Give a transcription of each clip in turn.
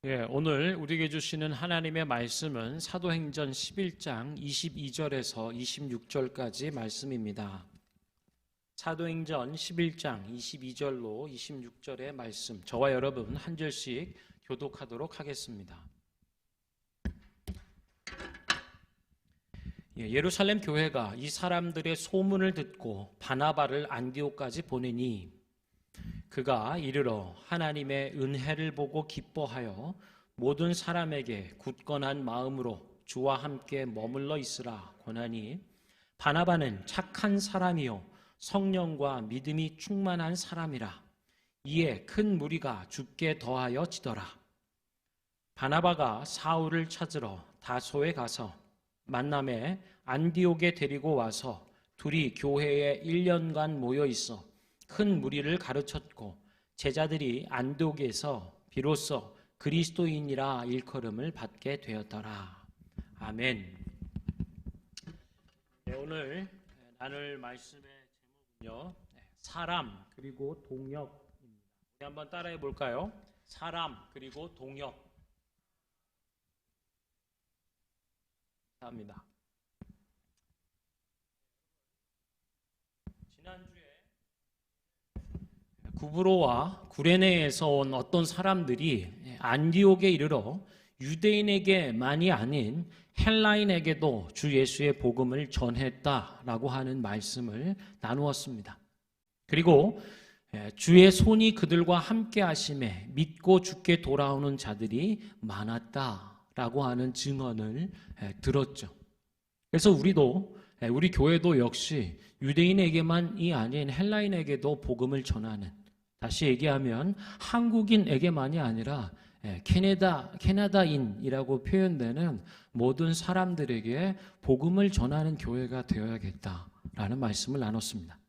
오늘 우리에게 주시는 하나님의 말씀은 사도행전 11장 22절에서 26절까지 말씀입니다. 사도행전 11장 22절로 26절의 말씀, 저와 여러분 한 절씩 교독하도록 하겠습니다. 예루살렘 교회가 이 사람들의 소문을 듣고 바나바를 안디옥까지 보내니 그가 이르러 하나님의 은혜를 보고 기뻐하여 모든 사람에게 굳건한 마음으로 주와 함께 머물러 있으라 권하니, 바나바는 착한 사람이요 성령과 믿음이 충만한 사람이라. 이에 큰 무리가 죽게 더하여 지더라. 바나바가 사울을 찾으러 다소에 가서 만남에 안디옥에 데리고 와서 둘이 교회에 1년간 모여 있어 큰 무리를 가르쳤고, 제자들이 안디옥에서 비로소 그리스도인이라 일컬음을 받게 되었더라. 아멘. 오늘 나눌 말씀의 제목은요, 사람 그리고 동역입니다. 우리 한번 따라해 볼까요? 사람 그리고 동역. 합니다. 지난주에 구브로와 구레네에서 온 어떤 사람들이 안디옥에 이르러 유대인에게만이 아닌 헬라인에게도 주 예수의 복음을 전했다라고 하는 말씀을 나누었습니다. 그리고 주의 손이 그들과 함께 하심에 믿고 주께 돌아오는 자들이 많았다라고 하는 증언을 들었죠. 그래서 우리 교회도 역시 유대인에게만이 아닌 헬라인에게도 복음을 전하는, 다시 얘기하면 한국인에게만이 아니라 캐나다인이라고 표현되는 모든 사람들에게 복음을 전하는 교회가 되어야겠다라는 말씀을 나눴습니다.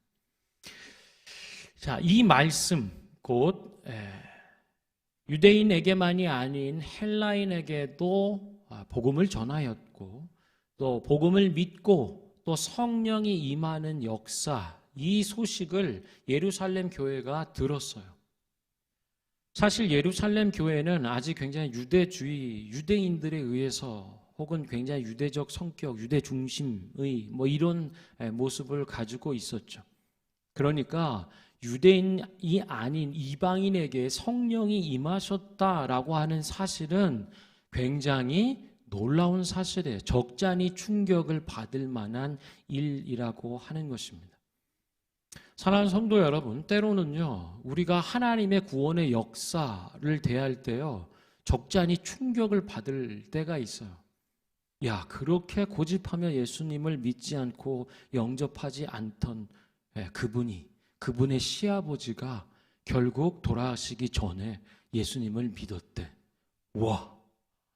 자, 이 말씀 곧 유대인에게만이 아닌 헬라인에게도 복음을 전하였고, 또 복음을 믿고 또 성령이 임하는 역사, 이 소식을 예루살렘 교회가 들었어요. 사실 예루살렘 교회는 아직 굉장히 유대주의, 유대인들에 의해서 혹은 굉장히 유대적 성격, 유대 중심의 이런 모습을 가지고 있었죠. 그러니까 유대인이 아닌 이방인에게 성령이 임하셨다라고 하는 사실은 굉장히 놀라운 사실이에요. 적잖이 충격을 받을 만한 일이라고 하는 것입니다. 사랑하는 성도 여러분, 때로는요, 우리가 하나님의 구원의 역사를 대할 때요, 적잖이 충격을 받을 때가 있어요. 야, 그렇게 고집하며 예수님을 믿지 않고 영접하지 않던 그분의 시아버지가 결국 돌아가시기 전에 예수님을 믿었대. 와!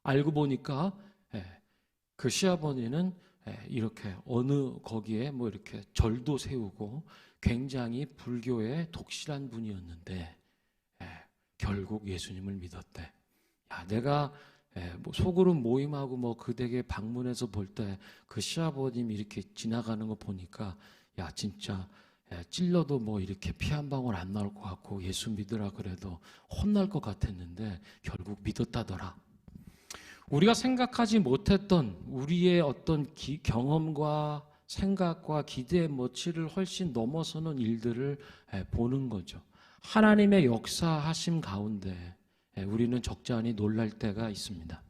알고 보니까 그 시아버지는 이렇게 거기에 이렇게 절도 세우고 굉장히 불교에 독실한 분이었는데 결국 예수님을 믿었대. 야, 내가 소그룹 모임하고 그 댁에 방문해서 볼 때 그 시아버님이 이렇게 지나가는 거 보니까 야, 진짜 찔러도 이렇게 피 한 방울 안 나올 것 같고 예수 믿으라 그래도 혼날 것 같았는데 결국 믿었다더라. 우리가 생각하지 못했던 우리의 어떤 경험과 생각과 기대의 머치를 훨씬 넘어서는 일들을 보는 거죠. 하나님의 역사하심 가운데 우리는 적잖이 놀랄 때가 있습니다.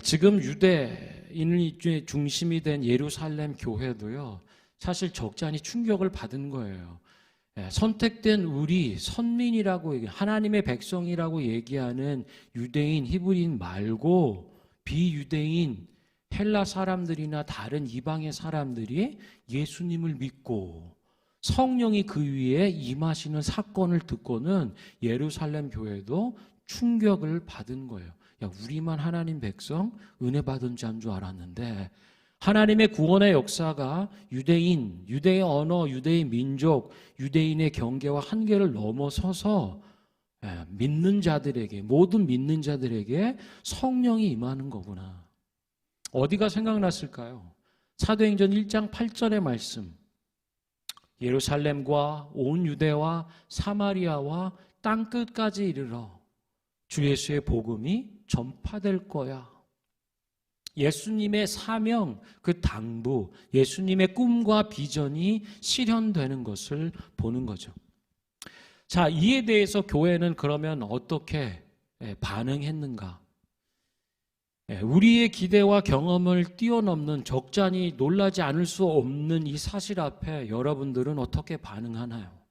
지금 유대인의 중심이 된 예루살렘 교회도요, 사실 적잖이 충격을 받은 거예요. 선택된 우리 선민이라고 하나님의 백성이라고 얘기하는 유대인, 히브리인 말고 비유대인, 헬라 사람들이나 다른 이방의 사람들이 예수님을 믿고 성령이 그 위에 임하시는 사건을 듣고는 예루살렘 교회도 충격을 받은 거예요. 야, 우리만 하나님 백성, 은혜 받은 자인 줄 알았는데 하나님의 구원의 역사가 유대인, 유대의 언어, 유대의 민족, 유대인의 경계와 한계를 넘어서서 믿는 자들에게, 모든 믿는 자들에게 성령이 임하는 거구나. 어디가 생각났을까요? 사도행전 1장 8절의 말씀. 예루살렘과 온 유대와 사마리아와 땅끝까지 이르러 주 예수의 복음이 전파될 거야. 예수님의 사명, 그 당부, 예수님의 꿈과 비전이 실현되는 것을 보는 거죠. 자, 이에 대해서 교회는 그러면 어떻게 반응했는가? 우리의 기대와 경험을 뛰어넘는 적잖이 놀라지 않을 수 없는 이 사실 앞에 여러분들은 어떻게 반응하나요?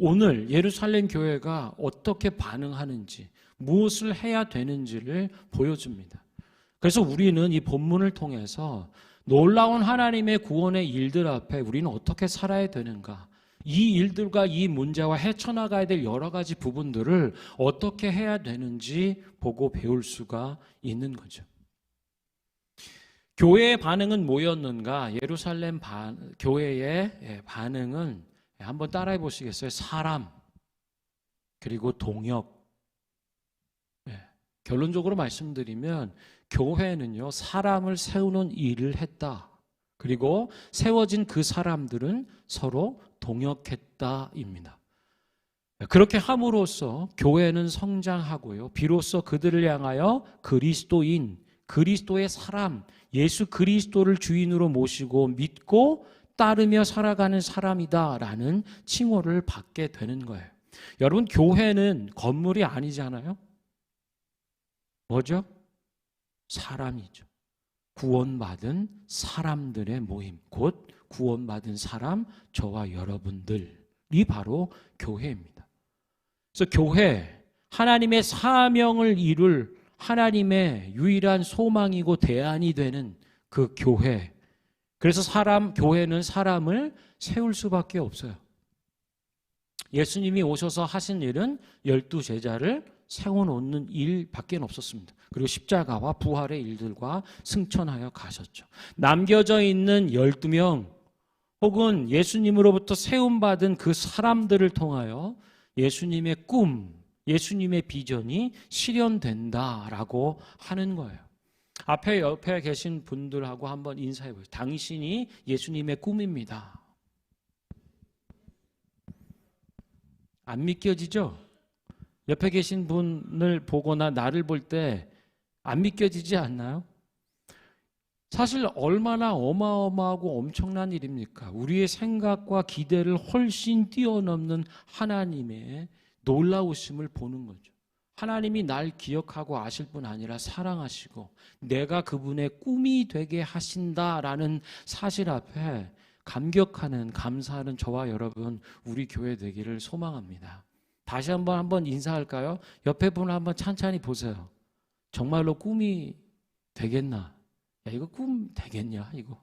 오늘 예루살렘 교회가 어떻게 반응하는지, 무엇을 해야 되는지를 보여줍니다. 그래서 우리는 이 본문을 통해서 놀라운 하나님의 구원의 일들 앞에 우리는 어떻게 살아야 되는가, 이 일들과 이 문제와 헤쳐나가야 될 여러 가지 부분들을 어떻게 해야 되는지 보고 배울 수가 있는 거죠. 교회의 반응은 뭐였는가? 예루살렘 교회의 반응은 한번 따라해 보시겠어요? 사람, 그리고 동역. 결론적으로 말씀드리면 교회는요, 사람을 세우는 일을 했다. 그리고 세워진 그 사람들은 서로 동역했다입니다. 그렇게 함으로써 교회는 성장하고요, 비로소 그들을 향하여 그리스도인, 그리스도의 사람, 예수 그리스도를 주인으로 모시고 믿고 따르며 살아가는 사람이다라는 칭호를 받게 되는 거예요. 여러분, 교회는 건물이 아니잖아요. 뭐죠? 사람이죠. 구원받은 사람들의 모임, 곧 구원받은 사람, 저와 여러분들이 바로 교회입니다. 그래서 교회, 하나님의 사명을 이룰 하나님의 유일한 소망이고 대안이 되는 그 교회. 그래서 교회는 사람을 세울 수밖에 없어요. 예수님이 오셔서 하신 일은 12제자를 세워놓는 일밖에 없었습니다. 그리고 십자가와 부활의 일들과 승천하여 가셨죠. 남겨져 있는 12명 혹은 예수님으로부터 세움받은 그 사람들을 통하여 예수님의 꿈, 예수님의 비전이 실현된다라고 하는 거예요. 옆에 계신 분들하고 한번 인사해 보세요. 당신이 예수님의 꿈입니다. 안 믿겨지죠? 옆에 계신 분을 보거나 나를 볼 때 안 믿겨지지 않나요? 사실 얼마나 어마어마하고 엄청난 일입니까? 우리의 생각과 기대를 훨씬 뛰어넘는 하나님의 놀라우심을 보는 거죠. 하나님이 날 기억하고 아실 뿐 아니라 사랑하시고 내가 그분의 꿈이 되게 하신다라는 사실 앞에 감격하는, 감사하는 저와 여러분, 우리 교회 되기를 소망합니다. 다시 한번 인사할까요? 옆에 분을 한번 찬찬히 보세요. 정말로 꿈이 되겠나? 야, 이거 꿈 되겠냐? 이거.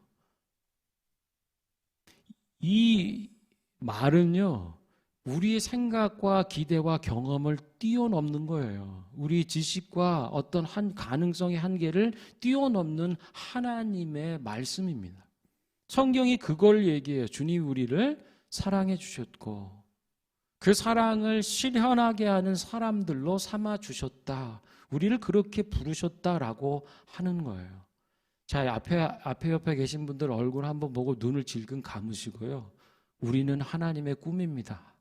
이 말은요, 우리의 생각과 기대와 경험을 뛰어넘는 거예요. 우리 지식과 어떤 가능성의 한계를 뛰어넘는 하나님의 말씀입니다. 성경이 그걸 얘기해요. 주님이 우리를 사랑해 주셨고 그 사랑을 실현하게 하는 사람들로 삼아 주셨다. 우리를 그렇게 부르셨다라고 하는 거예요. 자, 옆에 계신 분들 얼굴 한번 보고 눈을 질끈 감으시고요. 우리는 하나님의 꿈입니다.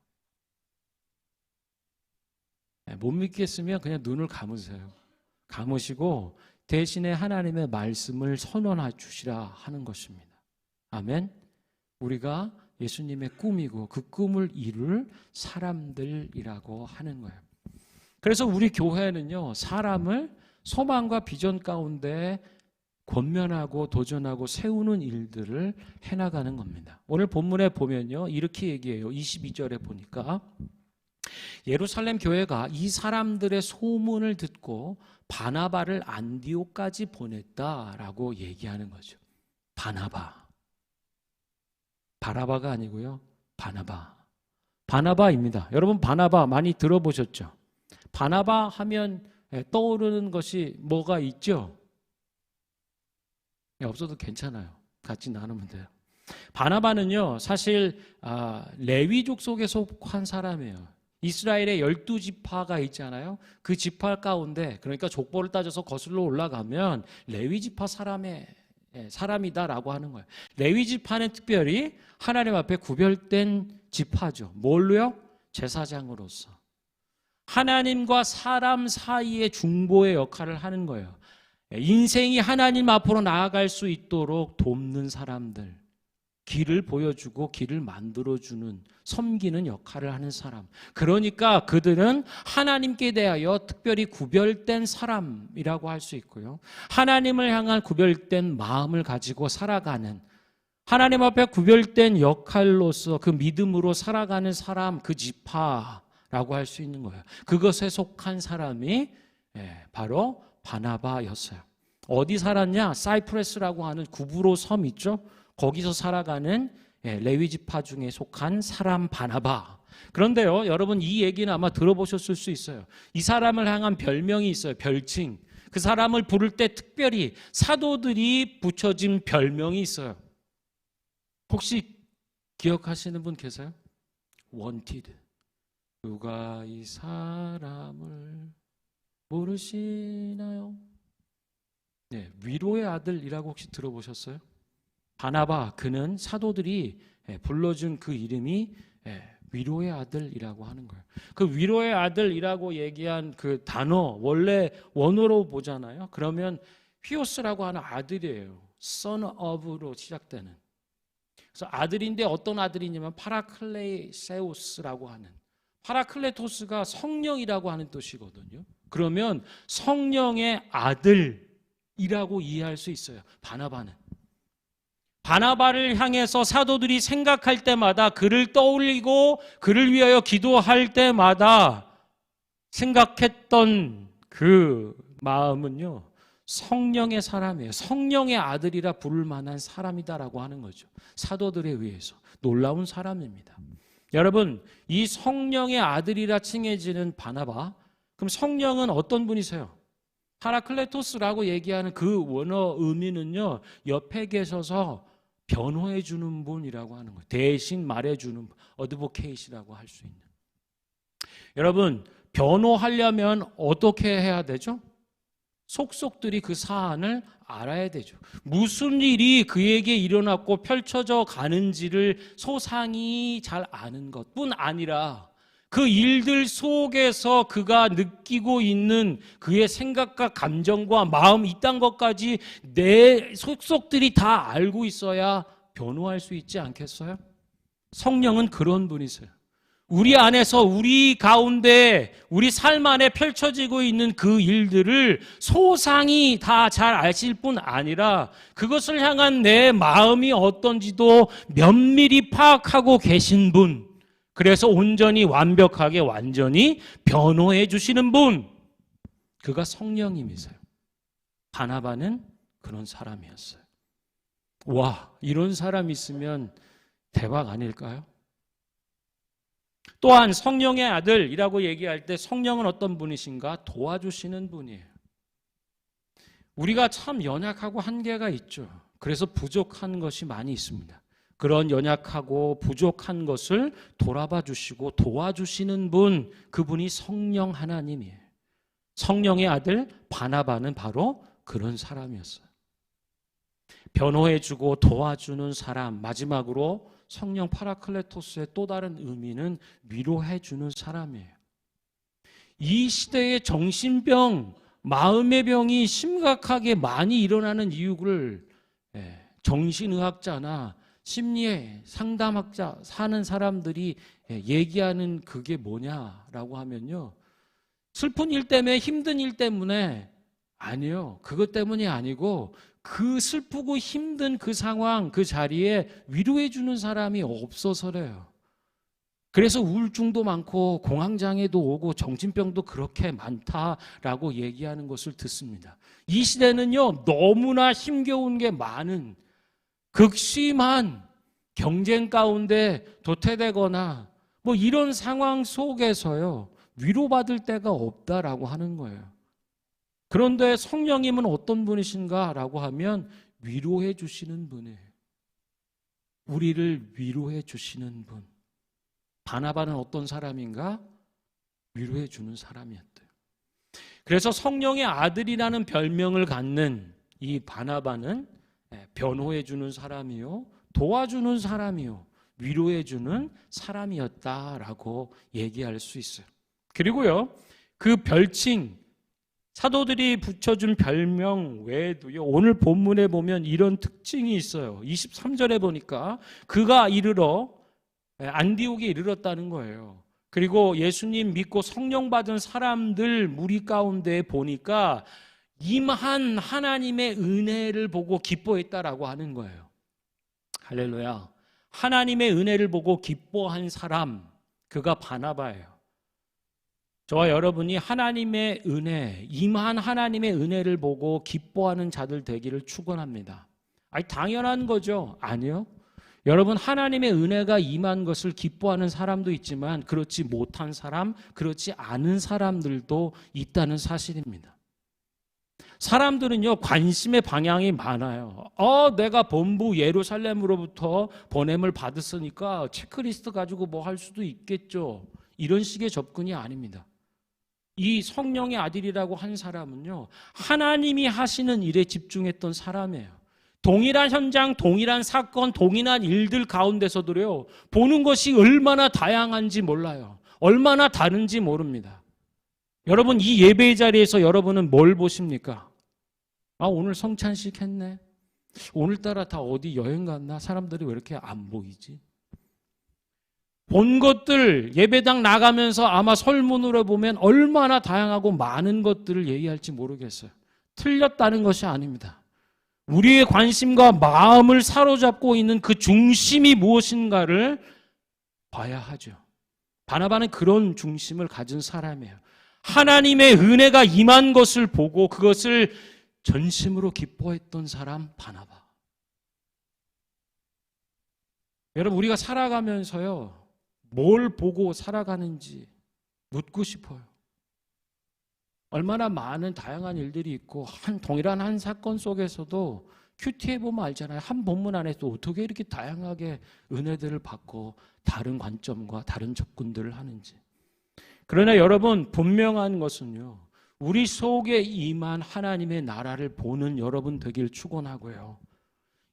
못 믿겠으면 그냥 눈을 감으세요. 감으시고 대신에 하나님의 말씀을 선언해 주시라 하는 것입니다. 아멘. 우리가 예수님의 꿈이고 그 꿈을 이룰 사람들이라고 하는 거예요. 그래서 우리 교회는요, 사람을 소망과 비전 가운데 권면하고 도전하고 세우는 일들을 해나가는 겁니다. 오늘 본문에 보면요, 이렇게 얘기해요. 22절에 보니까 예루살렘 교회가 이 사람들의 소문을 듣고 바나바를 안디옥까지 보냈다라고 얘기하는 거죠. 바나바가 아니고요, 바나바입니다. 여러분, 바나바 많이 들어보셨죠? 바나바 하면 떠오르는 것이 뭐가 있죠? 없어도 괜찮아요. 같이 나누면 돼요. 바나바는요, 사실 레위족 속에 속한 사람이에요. 이스라엘의 12지파가 있잖아요. 그 지파 가운데, 그러니까 족보를 따져서 거슬러 올라가면 레위 지파 사람이다라고 하는 거예요. 레위 지파는 특별히 하나님 앞에 구별된 지파죠. 뭘로요? 제사장으로서. 하나님과 사람 사이의 중보의 역할을 하는 거예요. 인생이 하나님 앞으로 나아갈 수 있도록 돕는 사람들, 길을 보여주고 길을 만들어주는, 섬기는 역할을 하는 사람. 그러니까 그들은 하나님께 대하여 특별히 구별된 사람이라고 할 수 있고요. 하나님을 향한 구별된 마음을 가지고 살아가는, 하나님 앞에 구별된 역할로서 그 믿음으로 살아가는 사람, 그 지파라고 할 수 있는 거예요. 그것에 속한 사람이 바로 바나바였어요. 어디 살았냐? 사이프러스라고 하는 구브로 섬 있죠? 거기서 살아가는 레위 지파 중에 속한 사람 바나바. 그런데요, 여러분 이 얘기는 아마 들어보셨을 수 있어요. 이 사람을 향한 별명이 있어요. 별칭. 그 사람을 부를 때 특별히 사도들이 붙여진 별명이 있어요. 혹시 기억하시는 분 계세요? Wanted. 누가 이 사람을 모르시나요? 네, 위로의 아들이라고 혹시 들어보셨어요? 바나바, 그는 사도들이 불러준 그 이름이 위로의 아들이라고 하는 거예요. 그 위로의 아들이라고 얘기한 그 단어 원래 원어로 보잖아요. 그러면 휘오스라고 하는 아들이에요. son of로 시작되는. 그래서 아들인데 어떤 아들이냐면 파라클레세우스라고 하는, 파라클레토스가 성령이라고 하는 뜻이거든요. 그러면 성령의 아들이라고 이해할 수 있어요. 바나바는. 바나바를 향해서 사도들이 생각할 때마다, 그를 떠올리고 그를 위하여 기도할 때마다 생각했던 그 마음은요, 성령의 사람이에요. 성령의 아들이라 부를 만한 사람이다라고 하는 거죠. 사도들에 의해서 놀라운 사람입니다. 여러분, 이 성령의 아들이라 칭해지는 바나바, 그럼 성령은 어떤 분이세요? 파라클레토스라고 얘기하는 그 원어 의미는요, 옆에 계셔서 변호해 주는 분이라고 하는 거예요. 대신 말해 주는 분, 어드보케이시라고 할 수 있는. 여러분, 변호하려면 어떻게 해야 되죠? 속속들이 그 사안을 알아야 되죠. 무슨 일이 그에게 일어났고 펼쳐져 가는지를 소상히 잘 아는 것뿐 아니라 그 일들 속에서 그가 느끼고 있는 그의 생각과 감정과 마음, 이딴 것까지 내 속속들이 다 알고 있어야 변호할 수 있지 않겠어요? 성령은 그런 분이세요. 우리 안에서, 우리 가운데, 우리 삶 안에 펼쳐지고 있는 그 일들을 소상히 다 잘 아실 뿐 아니라 그것을 향한 내 마음이 어떤지도 면밀히 파악하고 계신 분, 그래서 온전히 완벽하게 완전히 변호해 주시는 분, 그가 성령님이세요. 바나바는 그런 사람이었어요. 와, 이런 사람이 있으면 대박 아닐까요? 또한 성령의 아들이라고 얘기할 때 성령은 어떤 분이신가? 도와주시는 분이에요. 우리가 참 연약하고 한계가 있죠. 그래서 부족한 것이 많이 있습니다. 그런 연약하고 부족한 것을 돌아봐 주시고 도와주시는 분, 그분이 성령 하나님이에요. 성령의 아들 바나바는 바로 그런 사람이었어요. 변호해주고 도와주는 사람, 마지막으로 성령 파라클레토스의 또 다른 의미는 위로해주는 사람이에요. 이 시대의 정신병, 마음의 병이 심각하게 많이 일어나는 이유를 정신의학자나 심리의 상담학자 사는 사람들이 얘기하는 그게 뭐냐라고 하면요, 슬픈 일 때문에, 힘든 일 때문에 아니요, 그것 때문이 아니고 그 슬프고 힘든 그 상황, 그 자리에 위로해 주는 사람이 없어서래요. 그래서 우울증도 많고 공황장애도 오고 정신병도 그렇게 많다라고 얘기하는 것을 듣습니다. 이 시대는요, 너무나 힘겨운 게 많은, 극심한 경쟁 가운데 도태되거나 뭐 이런 상황 속에서요, 위로받을 데가 없다라고 하는 거예요. 그런데 성령님은 어떤 분이신가라고 하면 위로해 주시는 분이에요. 우리를 위로해 주시는 분. 바나바는 어떤 사람인가? 위로해 주는 사람이었대요. 그래서 성령의 아들이라는 별명을 갖는 이 바나바는 변호해 주는 사람이요, 도와주는 사람이요, 위로해 주는 사람이었다라고 얘기할 수 있어요. 그리고요, 그 별칭, 사도들이 붙여준 별명 외에도요, 오늘 본문에 보면 이런 특징이 있어요. 23절에 보니까 그가 이르러 안디옥에 이르렀다는 거예요. 그리고 예수님 믿고 성령 받은 사람들 무리 가운데 보니까 임한 하나님의 은혜를 보고 기뻐했다라고 하는 거예요. 할렐루야. 하나님의 은혜를 보고 기뻐한 사람, 그가 바나바예요. 저와 여러분이 하나님의 은혜, 임한 하나님의 은혜를 보고 기뻐하는 자들 되기를 축원합니다. 아니, 당연한 거죠? 아니요. 여러분, 하나님의 은혜가 임한 것을 기뻐하는 사람도 있지만 그렇지 못한 사람, 그렇지 않은 사람들도 있다는 사실입니다. 사람들은요, 관심의 방향이 많아요. 내가 본부 예루살렘으로부터 보냄을 받았으니까 체크리스트 가지고 뭐 할 수도 있겠죠. 이런 식의 접근이 아닙니다. 이 성령의 아들이라고 한 사람은요, 하나님이 하시는 일에 집중했던 사람이에요. 동일한 현장, 동일한 사건, 동일한 일들 가운데서도요, 보는 것이 얼마나 다양한지 몰라요. 얼마나 다른지 모릅니다. 여러분, 이 예배의 자리에서 여러분은 뭘 보십니까? 오늘 성찬식 했네. 오늘따라 다 어디 여행 갔나? 사람들이 왜 이렇게 안 보이지? 본 것들, 예배당 나가면서 아마 설문으로 보면 얼마나 다양하고 많은 것들을 얘기할지 모르겠어요. 틀렸다는 것이 아닙니다. 우리의 관심과 마음을 사로잡고 있는 그 중심이 무엇인가를 봐야 하죠. 바나바는 그런 중심을 가진 사람이에요. 하나님의 은혜가 임한 것을 보고 그것을 전심으로 기뻐했던 사람, 바나바. 여러분, 우리가 살아가면서요, 뭘 보고 살아가는지 묻고 싶어요. 얼마나 많은 다양한 일들이 있고 동일한 한 사건 속에서도 큐티에 보면 알잖아요. 한 본문 안에서 어떻게 이렇게 다양하게 은혜들을 받고 다른 관점과 다른 접근들을 하는지. 그러나 여러분, 분명한 것은요, 우리 속에 임한 하나님의 나라를 보는 여러분 되길 축원하고요,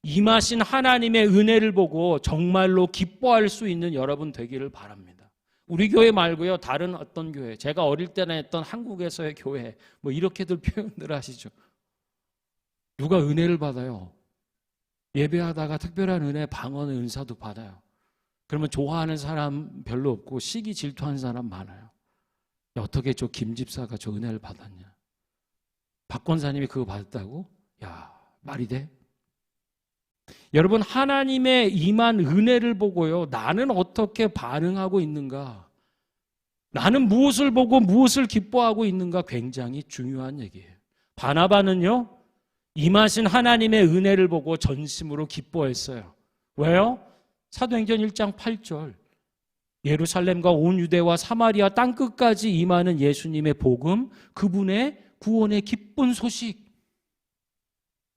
임하신 하나님의 은혜를 보고 정말로 기뻐할 수 있는 여러분 되기를 바랍니다. 우리 교회 말고요, 다른 어떤 교회, 제가 어릴 때나 했던 한국에서의 교회, 뭐 이렇게들 표현들 하시죠. 누가 은혜를 받아요? 예배하다가 특별한 은혜, 방언의 은사도 받아요. 그러면 좋아하는 사람 별로 없고 시기 질투하는 사람 많아요. 어떻게 저 김 집사가 저 은혜를 받았냐? 박 권사님이 그거 받았다고? 야, 말이 돼? 여러분, 하나님의 임한 은혜를 보고요, 나는 어떻게 반응하고 있는가? 나는 무엇을 보고 무엇을 기뻐하고 있는가? 굉장히 중요한 얘기예요. 바나바는요, 임하신 하나님의 은혜를 보고 전심으로 기뻐했어요. 왜요? 사도행전 1장 8절. 예루살렘과 온 유대와 사마리아 땅끝까지 임하는 예수님의 복음, 그분의 구원의 기쁜 소식.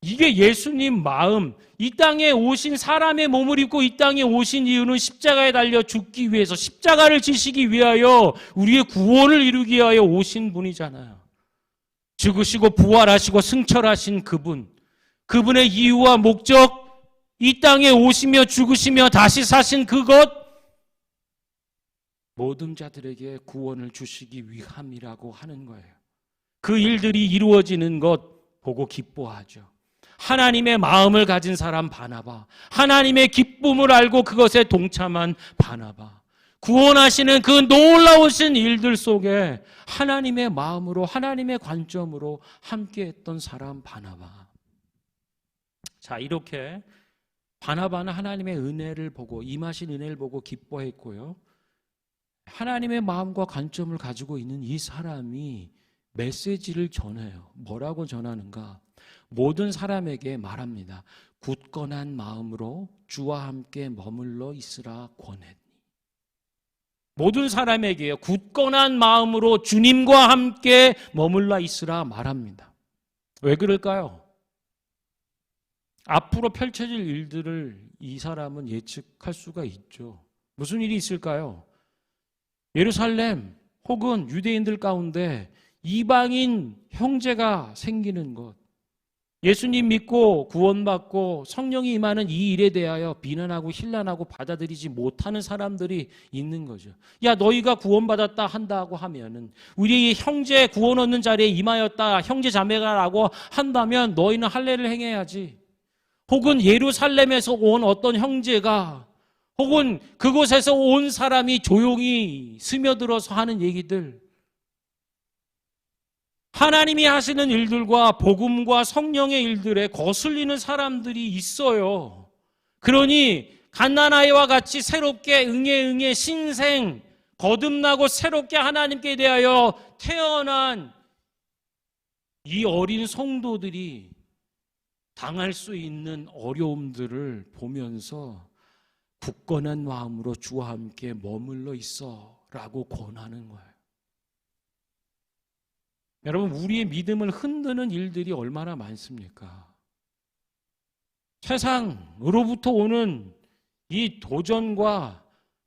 이게 예수님 마음, 이 땅에 오신 사람의 몸을 입고 이 땅에 오신 이유는 십자가에 달려 죽기 위해서, 십자가를 지시기 위하여 우리의 구원을 이루기 위하여 오신 분이잖아요. 죽으시고 부활하시고 승천하신 그분, 그분의 이유와 목적, 이 땅에 오시며 죽으시며 다시 사신 그것, 모든 자들에게 구원을 주시기 위함이라고 하는 거예요. 그 일들이 이루어지는 것 보고 기뻐하죠. 하나님의 마음을 가진 사람 바나바, 하나님의 기쁨을 알고 그것에 동참한 바나바, 구원하시는 그 놀라우신 일들 속에 하나님의 마음으로, 하나님의 관점으로 함께했던 사람 바나바. 자, 이렇게 바나바는 하나님의 은혜를 보고, 임하신 은혜를 보고 기뻐했고요, 하나님의 마음과 관점을 가지고 있는 이 사람이 메시지를 전해요. 뭐라고 전하는가? 모든 사람에게 말합니다. 굳건한 마음으로 주와 함께 머물러 있으라 권했니. 모든 사람에게요, 굳건한 마음으로 주님과 함께 머물러 있으라 말합니다. 왜 그럴까요? 앞으로 펼쳐질 일들을 이 사람은 예측할 수가 있죠. 무슨 일이 있을까요? 예루살렘 혹은 유대인들 가운데 이방인 형제가 생기는 것, 예수님 믿고 구원받고 성령이 임하는 이 일에 대하여 비난하고 힐난하고 받아들이지 못하는 사람들이 있는 거죠. 야, 너희가 구원받았다 한다고 하면은, 우리 형제 구원 얻는 자리에 임하였다, 형제 자매가라고 한다면 너희는 할례를 행해야지. 혹은 예루살렘에서 온 어떤 형제가, 혹은 그곳에서 온 사람이 조용히 스며들어서 하는 얘기들, 하나님이 하시는 일들과 복음과 성령의 일들에 거슬리는 사람들이 있어요. 그러니 갓난아이와 같이 새롭게 응애 신생 거듭나고 새롭게 하나님께 대하여 태어난 이 어린 성도들이 당할 수 있는 어려움들을 보면서 굳건한 마음으로 주와 함께 머물러 있어라고 권하는 거예요. 여러분, 우리의 믿음을 흔드는 일들이 얼마나 많습니까? 세상으로부터 오는 이 도전과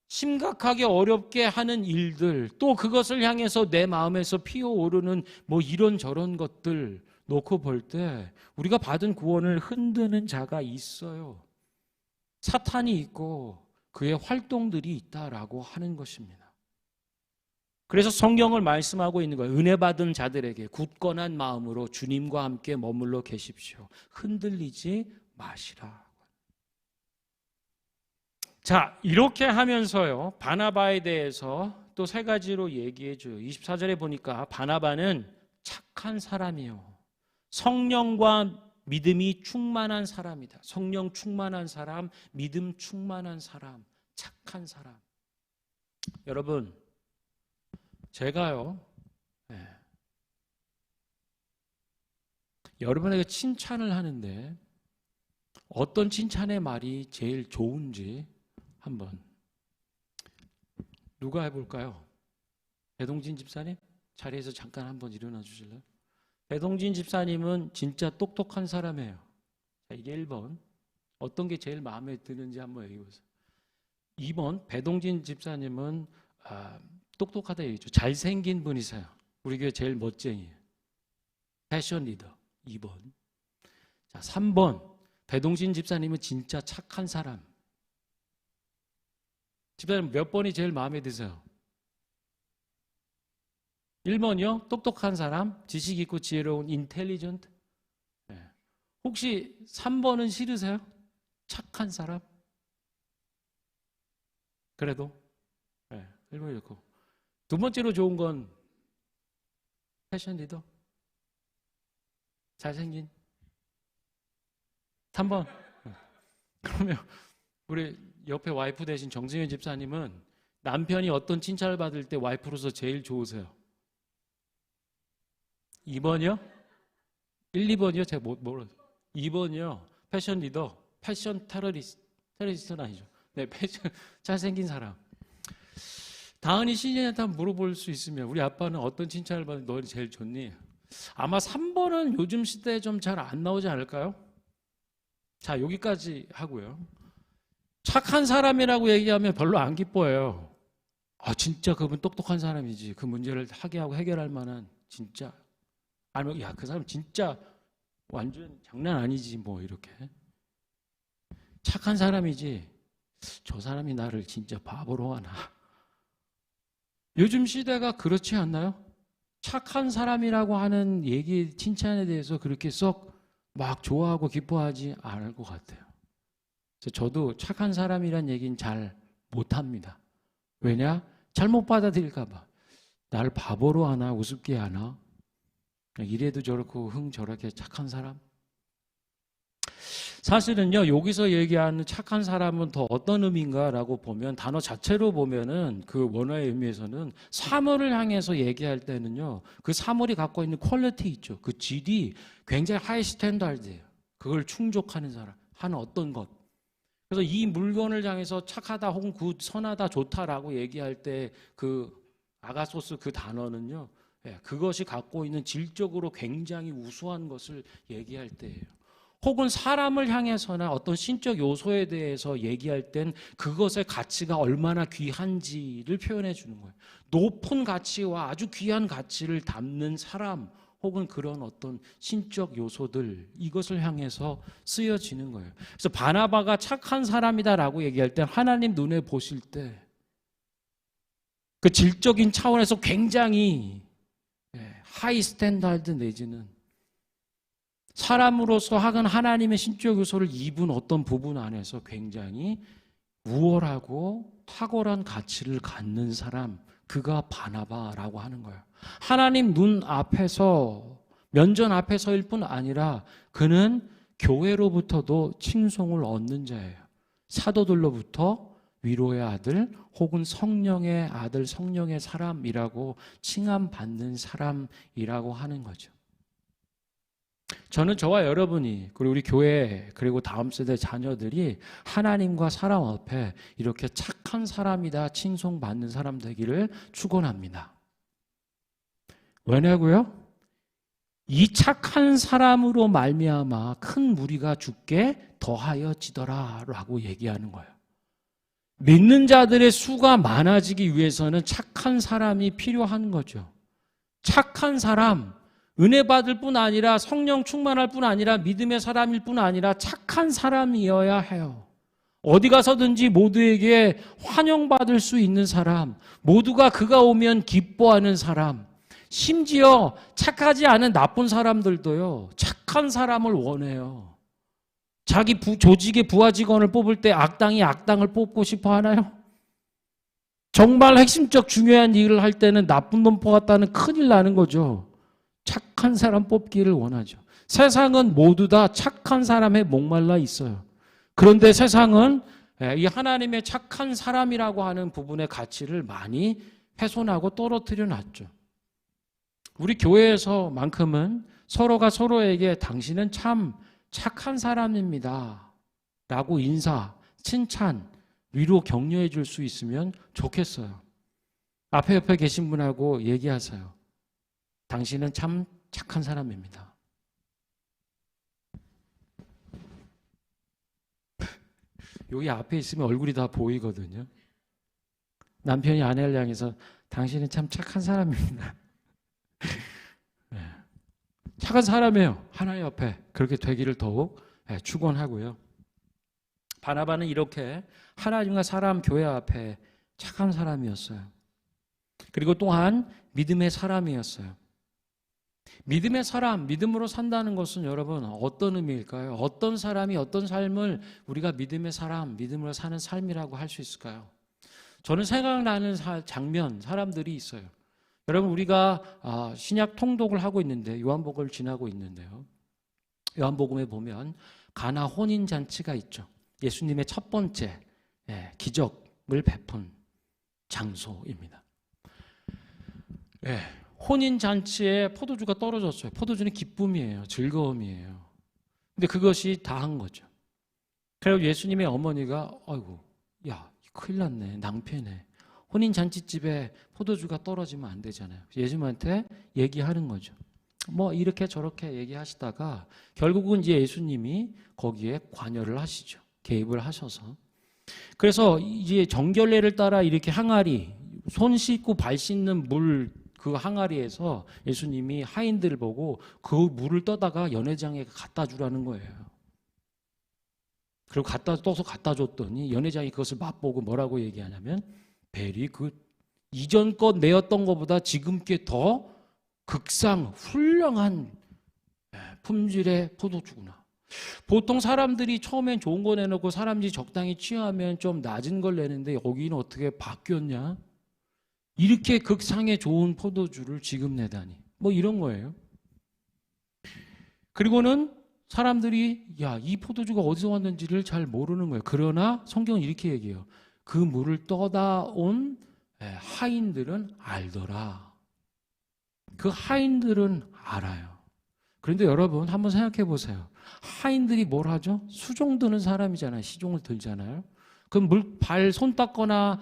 심각하게 어렵게 하는 일들, 또 그것을 향해서 내 마음에서 피어오르는 뭐 이런저런 것들 놓고 볼 때 우리가 받은 구원을 흔드는 자가 있어요. 사탄이 있고 그의 활동들이 있다라고 하는 것입니다. 그래서 성경을 말씀하고 있는 거예요. 은혜 받은 자들에게 굳건한 마음으로 주님과 함께 머물러 계십시오. 흔들리지 마시라. 자, 이렇게 하면서요, 바나바에 대해서 또 세 가지로 얘기해 줘요. 24절에 보니까 바나바는 착한 사람이요, 성령과 믿음이 충만한 사람이다. 성령 충만한 사람, 믿음 충만한 사람, 착한 사람. 여러분, 제가요, 여러분에게 칭찬을 하는데 어떤 칭찬의 말이 제일 좋은지 한번 누가 해볼까요? 배동진 집사님? 자리에서 잠깐 한번 일어나 주실래요? 배동진 집사님은 진짜 똑똑한 사람이에요. 자, 이게 1번. 어떤 게 제일 마음에 드는지 한번 얘기해 보세요. 2번, 배동진 집사님은 똑똑하다 얘기죠. 잘생긴 분이세요. 우리 교회 제일 멋쟁이에요. 패션 리더. 2번. 자, 3번. 배동진 집사님은 진짜 착한 사람. 집사님 몇 번이 제일 마음에 드세요? 1번이요? 똑똑한 사람, 지식 있고 지혜로운 인텔리전트. 네. 혹시 3번은 싫으세요? 착한 사람? 그래도 1번이 좋고, 두 번째로 좋은 건 패션 리더, 잘생긴. 3번. 그러면 우리 옆에 와이프 되신 정승현 집사님은 남편이 어떤 칭찬을 받을 때 와이프로서 제일 좋으세요? 2번이요? 1, 2번이요? 제가 모르겠어요. 2번이요. 패션 리더, 패션 테러리스트는 아니죠. 네, 패션 잘생긴 사람. 다은이 신인한테 한번 물어볼 수 있으면, 우리 아빠는 어떤 칭찬을 받으면 너 제일 좋니? 아마 3번은 요즘 시대에 좀 잘 안 나오지 않을까요? 자, 여기까지 하고요. 착한 사람이라고 얘기하면 별로 안 기뻐해요. 진짜 그분 똑똑한 사람이지. 그 문제를 하게 하고 해결할 만한, 진짜. 아니면 야, 그 사람 진짜 완전 장난 아니지 뭐 이렇게. 착한 사람이지 저 사람이 나를 진짜 바보로 하나. 요즘 시대가 그렇지 않나요? 착한 사람이라고 하는 얘기, 칭찬에 대해서 그렇게 썩 막 좋아하고 기뻐하지 않을 것 같아요. 그래서 저도 착한 사람이란 얘기는 잘 못합니다. 왜냐? 잘못 받아들일까 봐. 나를 바보로 하나, 우습게 하나. 이래도 저렇고 저렇게 착한 사람. 사실은요, 여기서 얘기하는 착한 사람은 더 어떤 의미인가라고 보면, 단어 자체로 보면은 그 원어의 의미에서는 사물을 향해서 얘기할 때는요, 그 사물이 갖고 있는 퀄리티 있죠. 그 질이 굉장히 하이 스탠다드예요. 그걸 충족하는 사람, 하는 어떤 것. 그래서 이 물건을 향해서 착하다 혹은 선하다, 좋다라고 얘기할 때 그 아가소스 그 단어는요, 그것이 갖고 있는 질적으로 굉장히 우수한 것을 얘기할 때예요. 혹은 사람을 향해서나 어떤 신적 요소에 대해서 얘기할 땐 그것의 가치가 얼마나 귀한지를 표현해 주는 거예요. 높은 가치와 아주 귀한 가치를 담는 사람 혹은 그런 어떤 신적 요소들, 이것을 향해서 쓰여지는 거예요. 그래서 바나바가 착한 사람이다라고 얘기할 때 하나님 눈에 보실 때 그 질적인 차원에서 굉장히 하이 스탠다드 내지는 사람으로서 하건 하나님의 신적 요소를 입은 어떤 부분 안에서 굉장히 우월하고 탁월한 가치를 갖는 사람, 그가 바나바라고 하는 거예요. 하나님 눈 앞에서, 면전 앞에 서일 뿐 아니라 그는 교회로부터도 칭송을 얻는 자예요. 사도들로부터 위로의 아들 혹은 성령의 아들, 성령의 사람이라고 칭함받는 사람이라고 하는 거죠. 저는 저와 여러분이, 그리고 우리 교회, 그리고 다음 세대 자녀들이 하나님과 사람 앞에 이렇게 착한 사람이다 칭송받는 사람 되기를 축원합니다. 왜냐고요? 이 착한 사람으로 말미암아 큰 무리가 죽게 더하여지더라라고 얘기하는 거예요. 믿는 자들의 수가 많아지기 위해서는 착한 사람이 필요한 거죠. 착한 사람, 은혜 받을 뿐 아니라 성령 충만할 뿐 아니라 믿음의 사람일 뿐 아니라 착한 사람이어야 해요. 어디 가서든지 모두에게 환영받을 수 있는 사람, 모두가 그가 오면 기뻐하는 사람, 심지어 착하지 않은 나쁜 사람들도요, 착한 사람을 원해요. 자기 조직의 부하 직원을 뽑을 때 악당이 악당을 뽑고 싶어 하나요? 정말 핵심적 중요한 일을 할 때는 나쁜 놈 뽑았다는 큰일 나는 거죠. 착한 사람 뽑기를 원하죠. 세상은 모두 다 착한 사람에 목말라 있어요. 그런데 세상은 이 하나님의 착한 사람이라고 하는 부분의 가치를 많이 훼손하고 떨어뜨려 놨죠. 우리 교회에서만큼은 서로가 서로에게 당신은 참 착한 사람입니다 라고 인사, 칭찬, 위로 격려해 줄 수 있으면 좋겠어요. 앞에 옆에 계신 분하고 얘기하세요. 당신은 참 착한 사람입니다. 여기 앞에 있으면 얼굴이 다 보이거든요. 남편이 아내를 향해서 당신은 참 착한 사람입니다. 착한 사람이에요. 하나님 앞에 그렇게 되기를 더욱 축원하고요. 바나바는 이렇게 하나님과 사람, 교회 앞에 착한 사람이었어요. 그리고 또한 믿음의 사람이었어요. 믿음의 사람, 믿음으로 산다는 것은 여러분 어떤 의미일까요? 어떤 사람이 어떤 삶을 우리가 믿음의 사람, 믿음으로 사는 삶이라고 할 수 있을까요? 저는 생각나는 장면, 사람들이 있어요. 여러분 우리가 신약 통독을 하고 있는데 요한복음을 지나고 있는데요. 요한복음에 보면 가나 혼인잔치가 있죠. 예수님의 첫 번째 기적을 베푼 장소입니다. 혼인잔치에 포도주가 떨어졌어요. 포도주는 기쁨이에요. 즐거움이에요. 근데 그것이 다한 거죠. 그래서 예수님의 어머니가 아이고 야 큰일 났네. 낭패네. 혼인잔치집에 포도주가 떨어지면 안 되잖아요. 예수님한테 얘기하는 거죠. 뭐 이렇게 저렇게 얘기하시다가 결국은 이제 예수님이 거기에 관여를 하시죠. 개입을 하셔서. 그래서 이제 정결례를 따라 이렇게 항아리, 손 씻고 발 씻는 물 그 항아리에서 예수님이 하인들을 보고 그 물을 떠다가 연회장에 갖다 주라는 거예요. 그리고 떠서 갖다 줬더니 연회장이 그것을 맛보고 뭐라고 얘기하냐면 벨이 그 이전껏 내었던 것보다 지금 게 더 극상 훌륭한 품질의 포도주구나. 보통 사람들이 처음엔 좋은 거 내놓고 사람들이 적당히 취하면 좀 낮은 걸 내는데 여기는 어떻게 바뀌었냐? 이렇게 극상에 좋은 포도주를 지금 내다니. 뭐 이런 거예요. 그리고는 사람들이 이 포도주가 어디서 왔는지를 잘 모르는 거예요. 그러나 성경은 이렇게 얘기해요. 그 물을 떠다 온 하인들은 알더라. 그 하인들은 알아요. 그런데 여러분 한번 생각해 보세요. 하인들이 뭘 하죠? 수종 드는 사람이잖아요. 시종을 들잖아요. 그럼 손 닦거나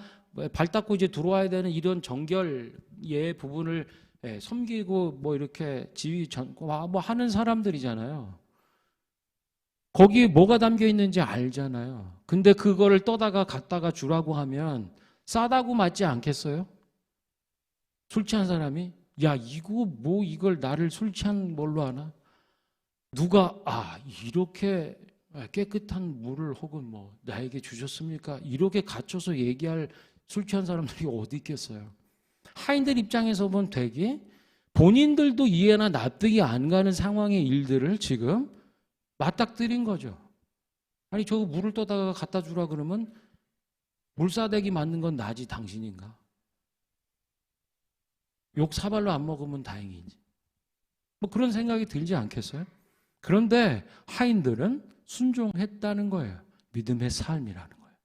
발 닦고 이제 들어와야 되는 이런 정결의 부분을 섬기고 뭐 이렇게 지휘 뭐 하는 사람들이잖아요. 거기에 뭐가 담겨 있는지 알잖아요. 근데 그거를 떠다가 갖다가 주라고 하면 싸다고 맞지 않겠어요? 술 취한 사람이 야, 이거 뭐 이걸 나를 술 취한 걸로 하나? 누가 이렇게 깨끗한 물을 혹은 뭐 나에게 주셨습니까? 이렇게 갖춰서 얘기할 술 취한 사람들이 어디 있겠어요? 하인들 입장에서 보면 되게 본인들도 이해나 납득이 안 가는 상황의 일들을 지금 맞닥뜨린 거죠. 아니, 저 물을 떠다가 갖다 주라 그러면 물사대기 맞는 건 나지 당신인가? 욕 사발로 안 먹으면 다행이지. 뭐 그런 생각이 들지 않겠어요? 그런데 하인들은 순종했다는 거예요. 믿음의 삶이라는 거예요.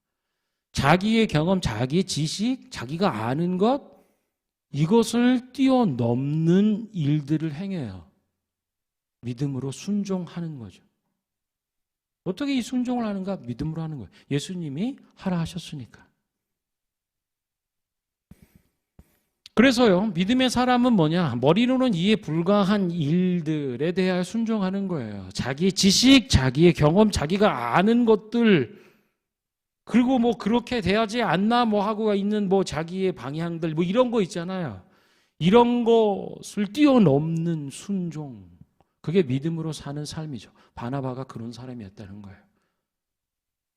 자기의 경험, 자기의 지식, 자기가 아는 것, 이것을 뛰어넘는 일들을 행해요. 믿음으로 순종하는 거죠. 어떻게 이 순종을 하는가? 믿음으로 하는 거예요. 예수님이 하라 하셨으니까. 그래서요, 믿음의 사람은 뭐냐? 머리로는 이해 불가한 일들에 대하여 순종하는 거예요. 자기의 지식, 자기의 경험, 자기가 아는 것들, 그리고 뭐 그렇게 돼야지 않나 뭐 하고 있는 뭐 자기의 방향들, 뭐 이런 거 있잖아요. 이런 것을 뛰어넘는 순종. 그게 믿음으로 사는 삶이죠. 바나바가 그런 사람이었다는 거예요.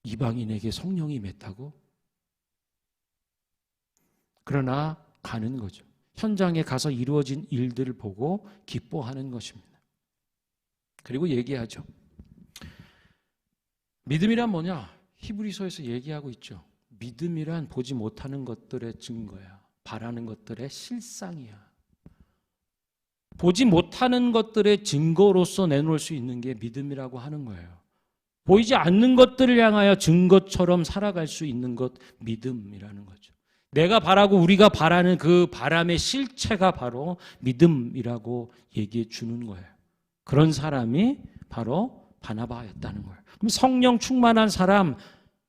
이방인에게 성령이 임했다고? 그러나 가는 거죠. 현장에 가서 이루어진 일들을 보고 기뻐하는 것입니다. 그리고 얘기하죠. 믿음이란 뭐냐? 히브리서에서 얘기하고 있죠. 믿음이란 보지 못하는 것들의 증거야. 바라는 것들의 실상이야. 보지 못하는 것들의 증거로서 내놓을 수 있는 게 믿음이라고 하는 거예요. 보이지 않는 것들을 향하여 증거처럼 살아갈 수 있는 것, 믿음이라는 거죠. 내가 바라고 우리가 바라는 그 바람의 실체가 바로 믿음이라고 얘기해 주는 거예요. 그런 사람이 바로 바나바였다는 거예요. 그럼 성령 충만한 사람,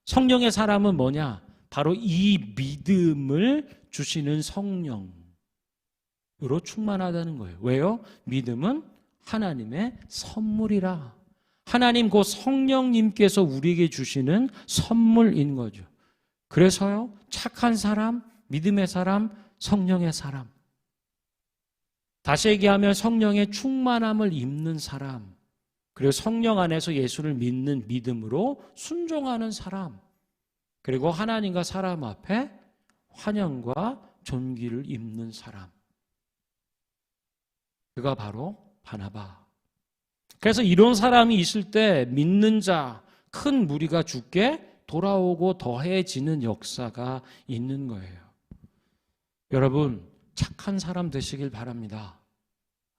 성령의 사람은 뭐냐? 바로 이 믿음을 주시는 성령으로 충만하다는 거예요. 왜요? 믿음은 하나님의 선물이라. 하나님 그 성령님께서 우리에게 주시는 선물인 거죠. 그래서요, 착한 사람, 믿음의 사람, 성령의 사람. 다시 얘기하면 성령의 충만함을 입는 사람, 그리고 성령 안에서 예수를 믿는 믿음으로 순종하는 사람, 그리고 하나님과 사람 앞에 환영과 존귀를 입는 사람. 그가 바로 바나바. 그래서 이런 사람이 있을 때 믿는 자, 큰 무리가 죽게 돌아오고 더해지는 역사가 있는 거예요. 여러분, 착한 사람 되시길 바랍니다.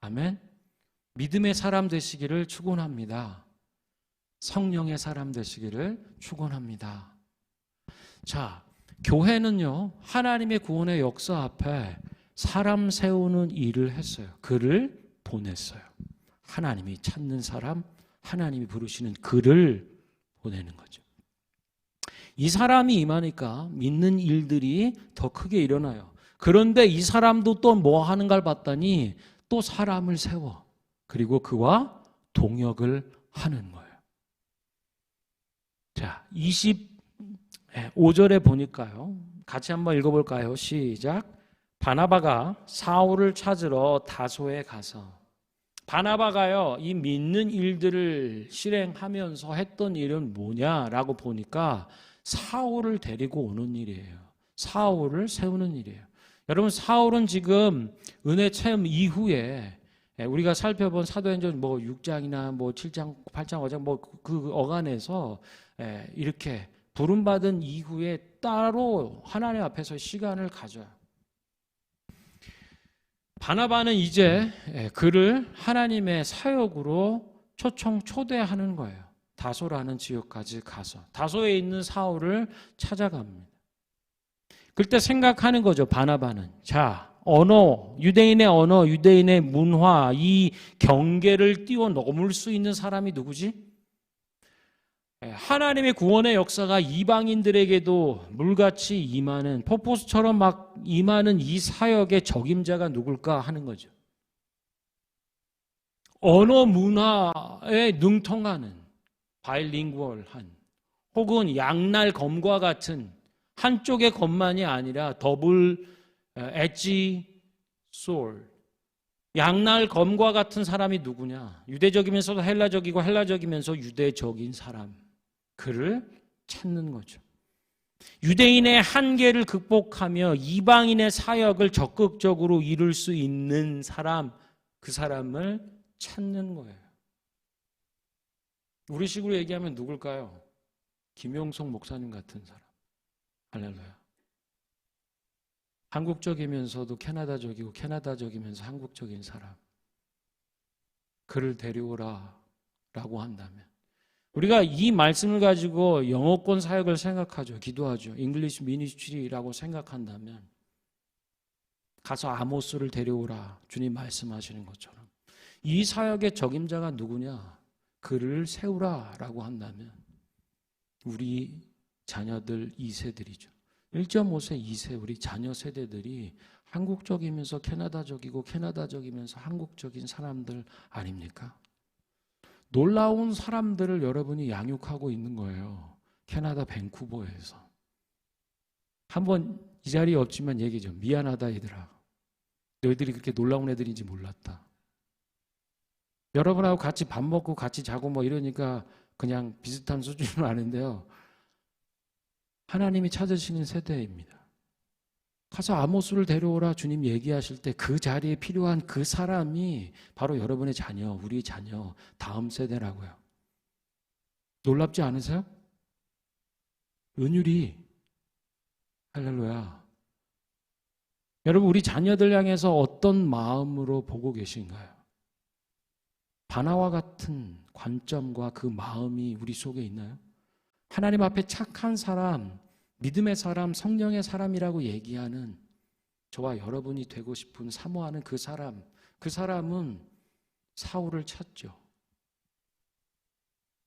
아멘. 믿음의 사람 되시기를 축원합니다. 성령의 사람 되시기를 축원합니다. 자, 교회는요, 하나님의 구원의 역사 앞에 사람 세우는 일을 했어요. 그를 보냈어요. 하나님이 찾는 사람, 하나님이 부르시는 그를 보내는 거죠. 이 사람이 임하니까 믿는 일들이 더 크게 일어나요. 그런데 이 사람도 또 뭐 하는가를 봤더니 또 사람을 세워. 그리고 그와 동역을 하는 거예요. 자, 25절에 보니까요. 같이 한번 읽어볼까요? 시작. 바나바가 사울을 찾으러 다소에 가서, 바나바가요, 이 믿는 일들을 실행하면서 했던 일은 뭐냐라고 보니까 사울을 데리고 오는 일이에요. 사울을 세우는 일이에요. 여러분, 사울은 지금 은혜 체험 이후에 우리가 살펴본 사도행전 뭐 6장이나 뭐 7장, 8장, 5장 뭐 그 어간에서 이렇게 부름받은 이후에 따로 하나님 앞에서 시간을 가져요. 바나바는 이제 그를 하나님의 사역으로 초대하는 거예요. 다소라는 지역까지 가서 다소에 있는 사울을 찾아갑니다. 그때 생각하는 거죠. 바나바는, 자, 언어, 유대인의 언어, 유대인의 문화, 이 경계를 뛰어넘을 수 있는 사람이 누구지? 하나님의 구원의 역사가 이방인들에게도 물같이 임하는, 폭포수처럼 막 임하는 이 사역의 적임자가 누굴까 하는 거죠. 언어 문화에 능통하는, 바이링구얼한, 혹은 양날 검과 같은 한쪽의 검만이 아니라 더블 엣지 솔, 양날 검과 같은 사람이 누구냐? 유대적이면서도 헬라적이고 헬라적이면서 유대적인 사람. 그를 찾는 거죠. 유대인의 한계를 극복하며 이방인의 사역을 적극적으로 이룰 수 있는 사람, 그 사람을 찾는 거예요. 우리식으로 얘기하면 누굴까요? 김용석 목사님 같은 사람. 할렐루야. 한국적이면서도 캐나다적이고 캐나다적이면서 한국적인 사람. 그를 데려오라 라고 한다면 우리가 이 말씀을 가지고 영어권 사역을 생각하죠. 기도하죠. 잉글리시 미니스트리라고 생각한다면 가서 아모스를 데려오라 주님 말씀하시는 것처럼 이 사역의 적임자가 누구냐? 그를 세우라 라고 한다면 우리 자녀들 2세들이죠. 1.5세, 2세 우리 자녀 세대들이 한국적이면서 캐나다적이고 캐나다적이면서 한국적인 사람들 아닙니까? 놀라운 사람들을 여러분이 양육하고 있는 거예요. 캐나다 밴쿠버에서. 한번 이 자리에 없지만 얘기죠. 미안하다 얘들아. 너희들이 그렇게 놀라운 애들인지 몰랐다. 여러분하고 같이 밥 먹고 같이 자고 뭐 이러니까 그냥 비슷한 수준으로 아는데요. 하나님이 찾으시는 세대입니다. 가서 아모스를 데려오라 주님 얘기하실 때 그 자리에 필요한 그 사람이 바로 여러분의 자녀, 우리 자녀, 다음 세대라고요. 놀랍지 않으세요? 은율이 할렐루야. 여러분 우리 자녀들 향해서 어떤 마음으로 보고 계신가요? 바나와 같은 관점과 그 마음이 우리 속에 있나요? 하나님 앞에 착한 사람, 믿음의 사람, 성령의 사람이라고 얘기하는 저와 여러분이 되고 싶은 사모하는 그 사람은 사울을 찾죠.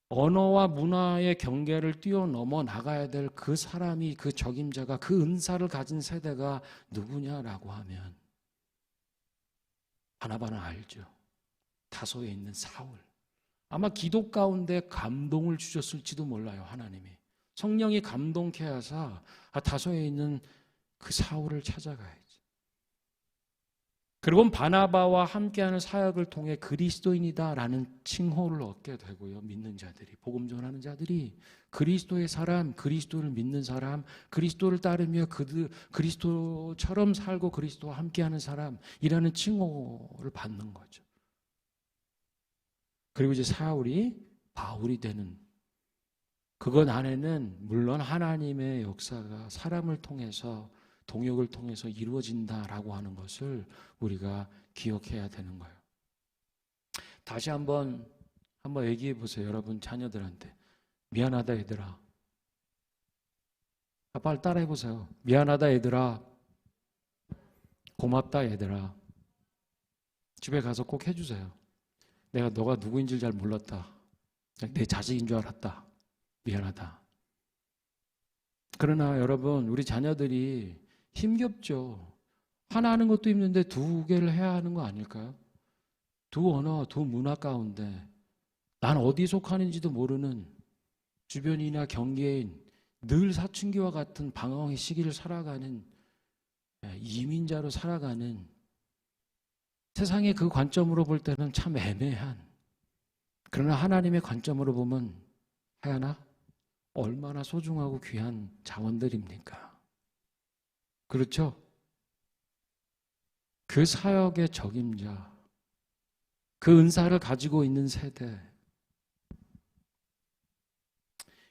언어와 문화의 경계를 뛰어넘어 나가야 될 그 사람이 그 적임자가 그 은사를 가진 세대가 누구냐라고 하면 바나바는 알죠. 다소에 있는 사울. 아마 기도 가운데 감동을 주셨을지도 몰라요. 하나님이. 성령이 감동케 하사 다소에 있는 그 사울을 찾아가야지. 그리고 바나바와 함께하는 사역을 통해 그리스도인이다라는 칭호를 얻게 되고요. 믿는 자들이, 복음 전하는 자들이 그리스도의 사람, 그리스도를 믿는 사람, 그리스도를 따르며 그리스도처럼 살고 그리스도와 함께하는 사람이라는 칭호를 받는 거죠. 그리고 이제 사울이 바울이 되는 그것 안에는 물론 하나님의 역사가 사람을 통해서 동역을 통해서 이루어진다라고 하는 것을 우리가 기억해야 되는 거예요. 다시 한번 얘기해 보세요. 여러분 자녀들한테. 미안하다 얘들아. 빨리 따라해 보세요. 미안하다 얘들아. 고맙다 얘들아. 집에 가서 꼭 해주세요. 내가 너가 누구인 줄 잘 몰랐다. 내 자식인 줄 알았다. 미안하다. 그러나 여러분 우리 자녀들이 힘겹죠. 하나 하는 것도 힘든데 두 개를 해야 하는 거 아닐까요? 두 언어, 두 문화 가운데 난 어디 속하는지도 모르는 주변이나 경계인 늘 사춘기와 같은 방황의 시기를 살아가는 이민자로 살아가는 세상의 그 관점으로 볼 때는 참 애매한 그러나 하나님의 관점으로 보면 하야나 얼마나 소중하고 귀한 자원들입니까? 그렇죠? 그 사역의 적임자, 그 은사를 가지고 있는 세대.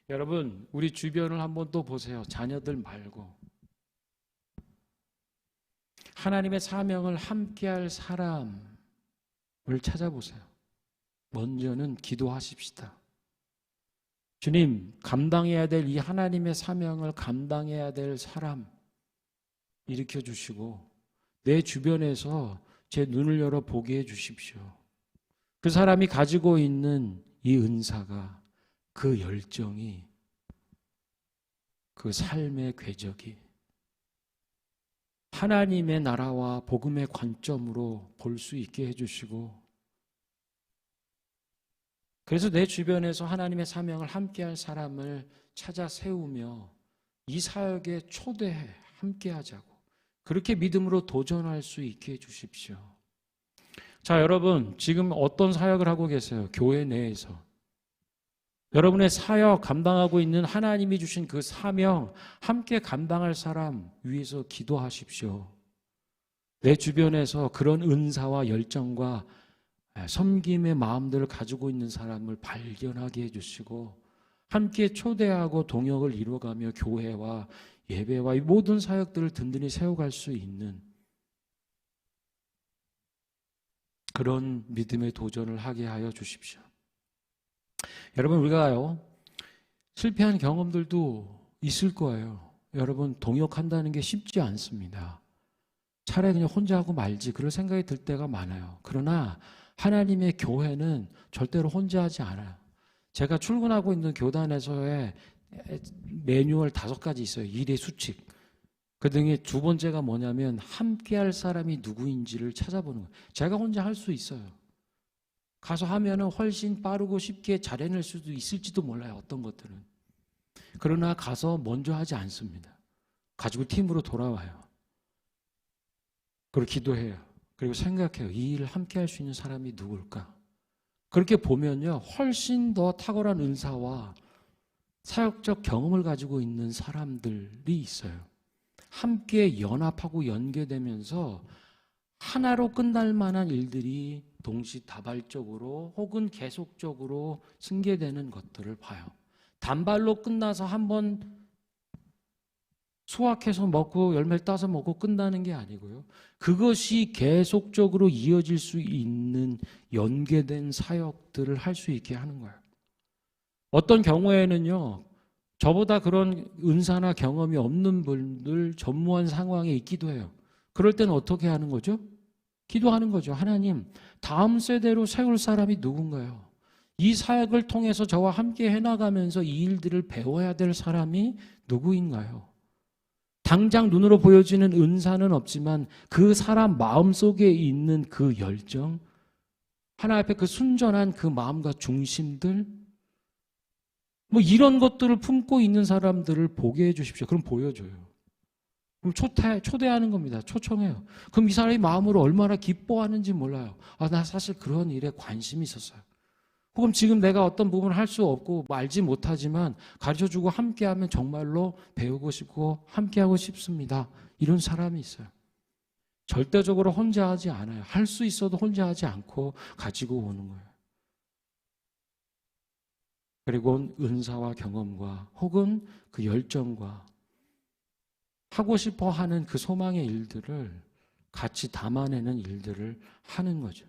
여러분, 우리 주변을 한번 또 보세요. 자녀들 말고. 하나님의 사명을 함께할 사람을 찾아보세요. 먼저는 기도하십시다. 주님, 감당해야 될 이 하나님의 사명을 감당해야 될 사람 일으켜 주시고 내 주변에서 제 눈을 열어 보게 해 주십시오. 그 사람이 가지고 있는 이 은사가, 그 열정이, 그 삶의 궤적이 하나님의 나라와 복음의 관점으로 볼 수 있게 해주시고 그래서 내 주변에서 하나님의 사명을 함께할 사람을 찾아 세우며 이 사역에 초대해 함께하자고 그렇게 믿음으로 도전할 수 있게 해주십시오. 자, 여러분, 지금 어떤 사역을 하고 계세요? 교회 내에서. 여러분의 사역 감당하고 있는 하나님이 주신 그 사명 함께 감당할 사람 위해서 기도하십시오. 내 주변에서 그런 은사와 열정과 섬김의 마음들을 가지고 있는 사람을 발견하게 해주시고 함께 초대하고 동역을 이루어가며 교회와 예배와 이 모든 사역들을 든든히 세워갈 수 있는 그런 믿음의 도전을 하게 하여 주십시오. 여러분, 우리가요, 실패한 경험들도 있을 거예요. 여러분, 동역한다는 게 쉽지 않습니다. 차라리 그냥 혼자 하고 말지 그런 생각이 들 때가 많아요. 그러나 하나님의 교회는 절대로 혼자 하지 않아요. 제가 출근하고 있는 교단에서의 매뉴얼 5가지 있어요. 일의 수칙. 그 중에 두 번째가 뭐냐면 함께 할 사람이 누구인지를 찾아보는 거예요. 제가 혼자 할 수 있어요. 가서 하면은 훨씬 빠르고 쉽게 잘 해낼 수도 있을지도 몰라요. 어떤 것들은. 그러나 가서 먼저 하지 않습니다. 가지고 팀으로 돌아와요. 그리고 기도해요. 그리고 생각해요. 이 일을 함께 할 수 있는 사람이 누굴까? 그렇게 보면요, 훨씬 더 탁월한 은사와 사역적 경험을 가지고 있는 사람들이 있어요. 함께 연합하고 연계되면서 하나로 끝날 만한 일들이 동시다발적으로 혹은 계속적으로 승계되는 것들을 봐요. 단발로 끝나서 한번 수확해서 먹고 열매를 따서 먹고 끝나는 게 아니고요. 그것이 계속적으로 이어질 수 있는 연계된 사역들을 할 수 있게 하는 거예요. 어떤 경우에는요, 저보다 그런 은사나 경험이 없는 분들 전무한 상황에 있기도 해요. 그럴 때는 어떻게 하는 거죠? 기도하는 거죠. 하나님, 다음 세대로 세울 사람이 누군가요? 이 사역을 통해서 저와 함께 해나가면서 이 일들을 배워야 될 사람이 누구인가요? 당장 눈으로 보여지는 은사는 없지만 그 사람 마음속에 있는 그 열정, 하나님 앞에 그 순전한 그 마음과 중심들, 뭐 이런 것들을 품고 있는 사람들을 보게 해 주십시오. 그럼 보여줘요. 그럼 초대하는 겁니다. 초청해요. 그럼 이 사람이 마음으로 얼마나 기뻐하는지 몰라요. 아, 나 사실 그런 일에 관심이 있었어요. 혹은 지금 내가 어떤 부분을 할 수 없고 알지 못하지만 가르쳐주고 함께하면 정말로 배우고 싶고 함께하고 싶습니다. 이런 사람이 있어요. 절대적으로 혼자 하지 않아요. 할 수 있어도 혼자 하지 않고 가지고 오는 거예요. 그리고 은사와 경험과 혹은 그 열정과 하고 싶어 하는 그 소망의 일들을 같이 담아내는 일들을 하는 거죠.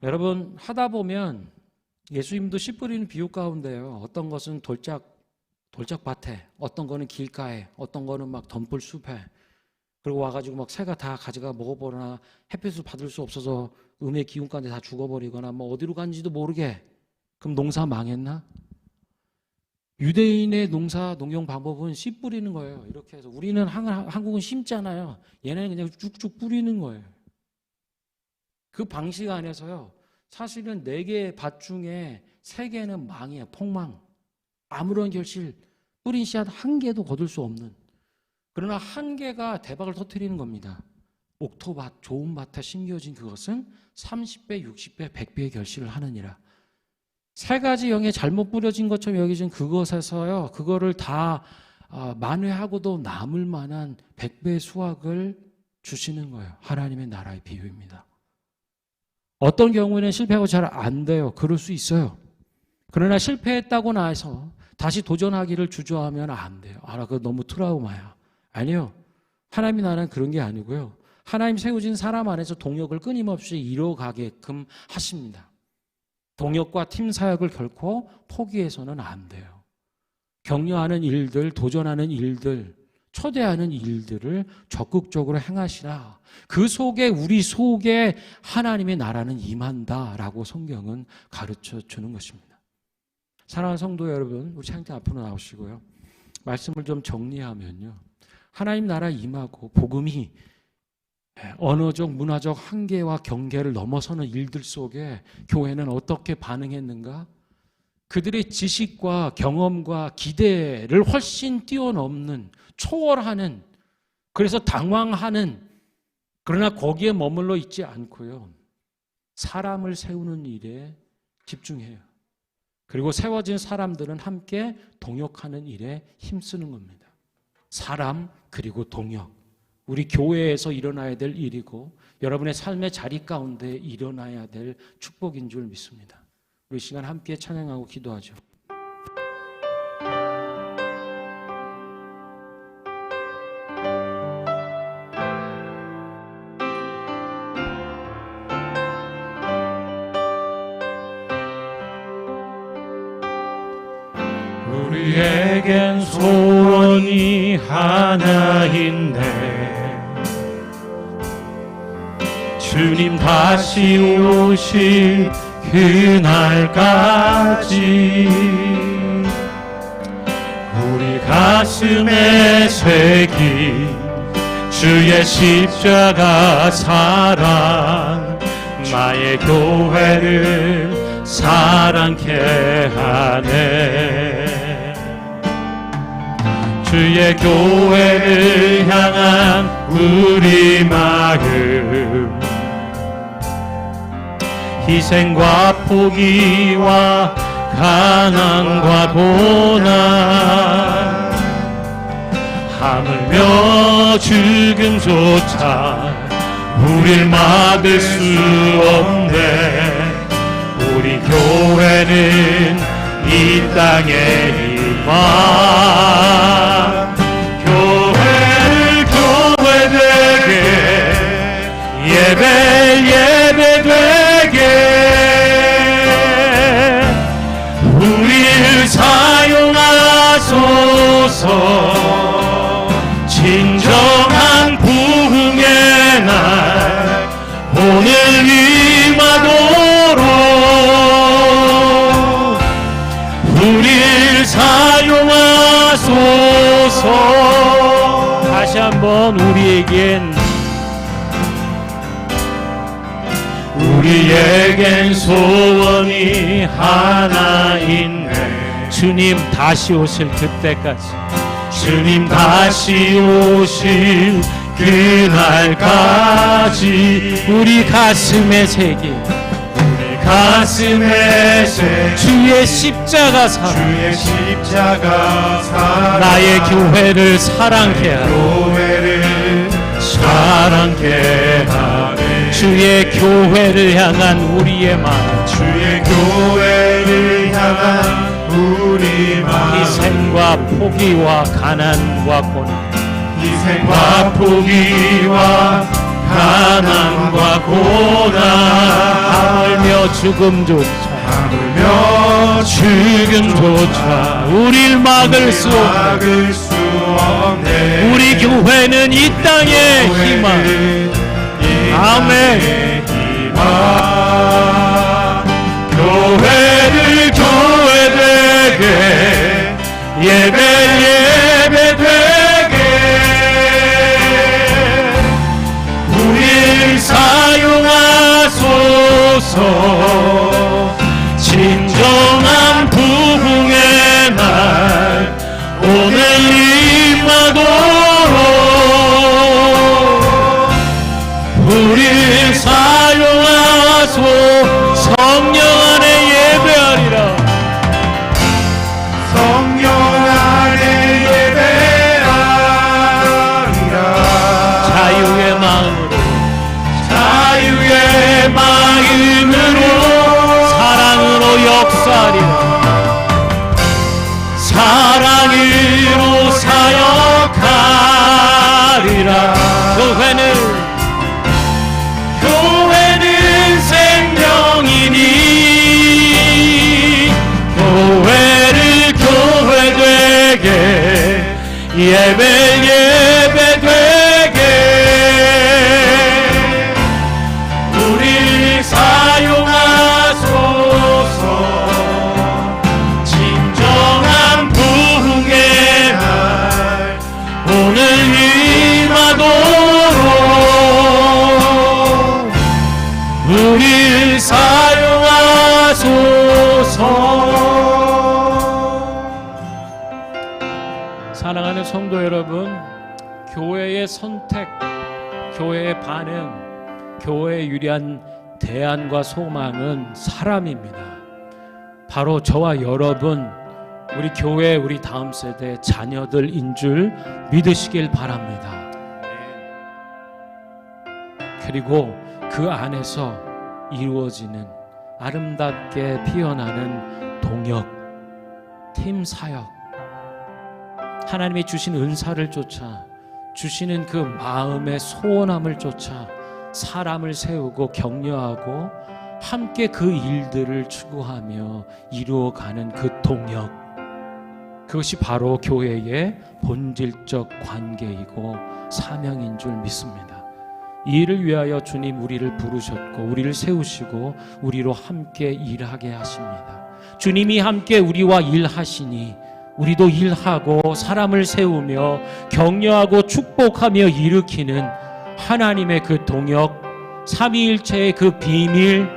여러분, 하다 보면 예수님도 씨 뿌리는 비유 가운데요. 어떤 것은 돌짝밭에, 어떤 거는 길가에, 어떤 거는 막 덤불 숲에, 그리고 와가지고 막 새가 다 가져가 먹어보거나 햇빛을 받을 수 없어서 음의 기운 가운데 다 죽어버리거나 뭐 어디로 간지도 모르게. 그럼 농사 망했나? 유대인의 농용 방법은 씨 뿌리는 거예요. 이렇게 해서 우리는 한국은 심잖아요. 얘네는 그냥 쭉쭉 뿌리는 거예요. 그 방식 안에서요, 사실은 4개의 밭 중에 3개는 망이에요. 폭망. 아무런 결실, 뿌린 씨앗 1개도 거둘 수 없는. 그러나 1개가 대박을 터뜨리는 겁니다. 옥토밭, 좋은 밭에 심겨진 그것은 30배, 60배, 100배의 결실을 하느니라. 3가지 영에 잘못 뿌려진 것처럼 여겨진 그것에서요, 그거를 다 만회하고도 남을 만한 100배의 수확을 주시는 거예요. 하나님의 나라의 비유입니다. 어떤 경우에는 실패하고 잘 안 돼요. 그럴 수 있어요. 그러나 실패했다고 나서 다시 도전하기를 주저하면 안 돼요. 그거 너무 트라우마야. 아니요. 하나님의 나라는 그런 게 아니고요. 하나님 세우신 사람 안에서 동역을 끊임없이 이뤄가게끔 하십니다. 동역과 팀 사역을 결코 포기해서는 안 돼요. 격려하는 일들, 도전하는 일들, 초대하는 일들을 적극적으로 행하시라. 그 속에 우리 속에 하나님의 나라는 임한다라고 성경은 가르쳐 주는 것입니다. 사랑하는 성도 여러분, 우리 창장 앞으로 나오시고요. 말씀을 좀 정리하면요. 하나님 나라 임하고 복음이 언어적, 문화적 한계와 경계를 넘어서는 일들 속에 교회는 어떻게 반응했는가? 그들의 지식과 경험과 기대를 훨씬 뛰어넘는, 초월하는, 그래서 당황하는 그러나 거기에 머물러 있지 않고요. 사람을 세우는 일에 집중해요. 그리고 세워진 사람들은 함께 동역하는 일에 힘쓰는 겁니다. 사람 그리고 동역. 우리 교회에서 일어나야 될 일이고 여러분의 삶의 자리 가운데 일어나야 될 축복인 줄 믿습니다. 우리 시간 함께 찬양하고 기도하죠. 우리에겐 소원이 하나인데 주님 다시 오실 그날까지 우리 가슴에 새긴 주의 십자가 사랑 나의 교회를 사랑케 하네. 주의 교회를 향한 우리 마음 희생과 포기와 가난과 고난 하물며 죽음조차 우릴 막을 수 없네. 우리 교회는 이 땅의 희망 교회를 교회되게 예배 되게 우리를 사용하소서. 진정한 부흥의 날 오늘 임하도록 우리를 사용하소서. 다시 한번 우리에겐 소원이 하나 있네. 주님 다시 오실 그때까지 주님 다시 오실 그날까지 우리 가슴에 새긴 주의 십자가 사랑 나의 교회를 사랑케 하네. 주의 교회를 향한 우리의 마음 주의 교회를 향한 우리 마음 희생과 포기와 가난과 고난 희생과 포기와 가난과 고난 하물며 죽음조차 우릴 막을 수 없네. 우리 교회는 이 땅의 희망. 아멘. 교회를 교회되게 예배 되게 우릴 사용하소서. 진정한 부흥의 날 오늘 임하도록 우릴 사용하소. 성령 안에 예배하리라. 성령 안에 예배하리라. 자유의 마음으로 사랑으로 역사하리라. 사랑으로 사역하리라. 교회는 생명이니 교회를 교회되게 예배 되게 우리 사용하소서. 진정한 부흥의 날 오늘 임하도록 우릴 사용하소서. 사랑하는 성도 여러분, 교회의 선택, 교회의 반응, 교회의 유리한 대안과 소망은 사람입니다. 바로 저와 여러분, 우리 교회, 우리 다음 세대 자녀들인 줄 믿으시길 바랍니다. 그리고 그 안에서 이루어지는 아름답게 피어나는 동역, 팀 사역, 하나님이 주신 은사를 쫓아, 주시는 그 마음의 소원함을 쫓아 사람을 세우고 격려하고 함께 그 일들을 추구하며 이루어가는 그 동역, 그것이 바로 교회의 본질적 관계이고 사명인 줄 믿습니다. 이 일을 위하여 주님 우리를 부르셨고 우리를 세우시고 우리로 함께 일하게 하십니다. 주님이 함께 우리와 일하시니 우리도 일하고 사람을 세우며 격려하고 축복하며 일으키는 하나님의 그 동역, 삼위일체의 그 비밀,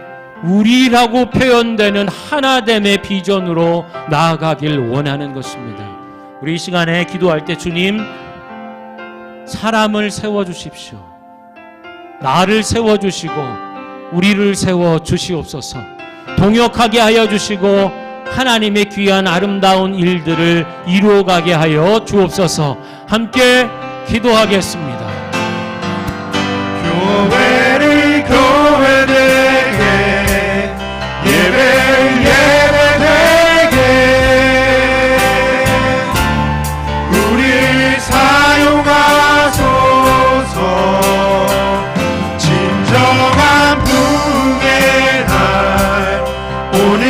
우리라고 표현되는 하나됨의 비전으로 나아가길 원하는 것입니다. 우리 이 시간에 기도할 때 주님, 사람을 세워주십시오. 나를 세워주시고 우리를 세워주시옵소서. 동역하게 하여 주시고 하나님의 귀한 아름다운 일들을 이루어가게 하여 주옵소서. 함께 기도하겠습니다. 교회를 교회되게, 예배를 예배되게, 우리를 사용하소서. 진정한 부흥의 날 오늘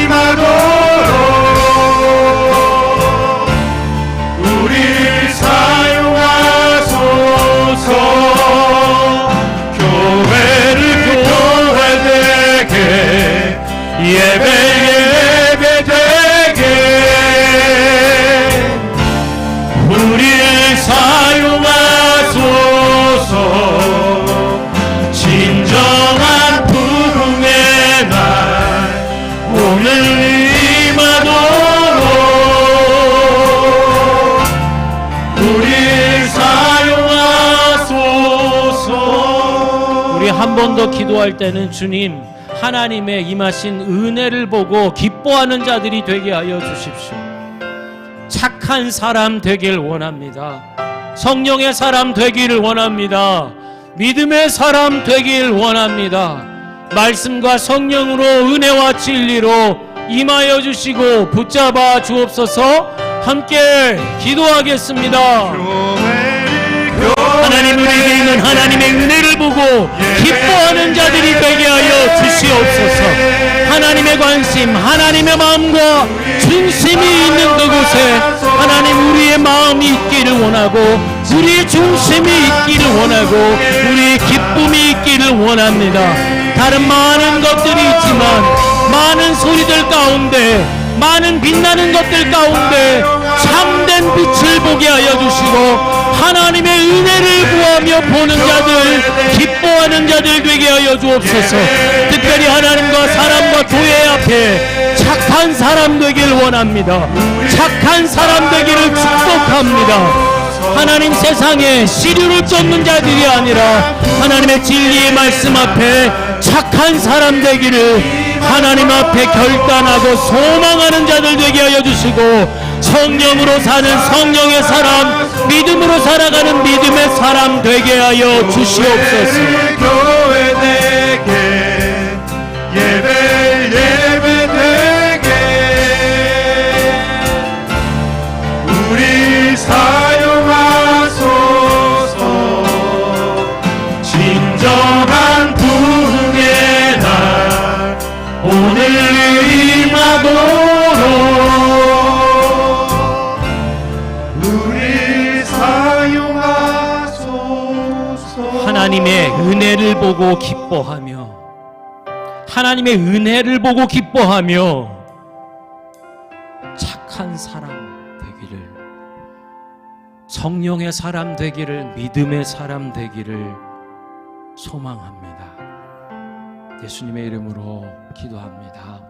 임하도록 우리를 사용하소서. 교회를 교회되게, 예배 예배되게, 우리를 사용하소서. 진정한 부흥의 날 오늘 임하도록 우리를 사용하소서. 우리 한 번 더 기도할 때는 주님, 하나님의 임하신 은혜를 보고 기뻐하는 자들이 되게 하여 주십시오. 착한 사람 되길 원합니다. 성령의 사람 되기를 원합니다. 믿음의 사람 되길 원합니다. 말씀과 성령으로 은혜와 진리로 임하여 주시고 붙잡아 주옵소서. 함께 기도하겠습니다. 하나님, 우리에게 있는 하나님의 은혜를 보고 기뻐하는 자들이 되게 하여 주시옵소서. 하나님의 관심, 하나님의 마음과 중심이 있는 그곳에 하나님 우리의 마음이 있기를 원하고 우리의 중심이 있기를 원하고 우리의 기쁨이 있기를 원합니다. 다른 많은 것들이 있지만 많은 소리들 가운데, 많은 빛나는 것들 가운데 참된 빛을 보게 하여 주시고 하나님의 은혜를 구하며 보는 자들, 기뻐하는 자들 되게 하여 주옵소서. 특별히 하나님과 사람과 교회 앞에 착한 사람 되길 원합니다. 착한 사람 되기를 축복합니다. 하나님, 세상에 시류를 쫓는 자들이 아니라 하나님의 진리의 말씀 앞에 착한 사람 되기를 하나님 앞에 결단하고 소망하는 자들 되게 하여 주시고 성령으로 사는 성령의 사람, 믿음으로 살아가는 믿음의 사람 되게 하여 주시옵소서. 교회되게, 예배 예배되게, 우리 사용하소서. 진정한 부흥의 날 오늘 임하도록 우리 사용하소서. 하나님의 은혜를 보고 기뻐하며, 하나님의 은혜를 보고 기뻐하며 착한 사람 되기를, 성령의 사람 되기를, 믿음의 사람 되기를 소망합니다. 예수님의 이름으로 기도합니다.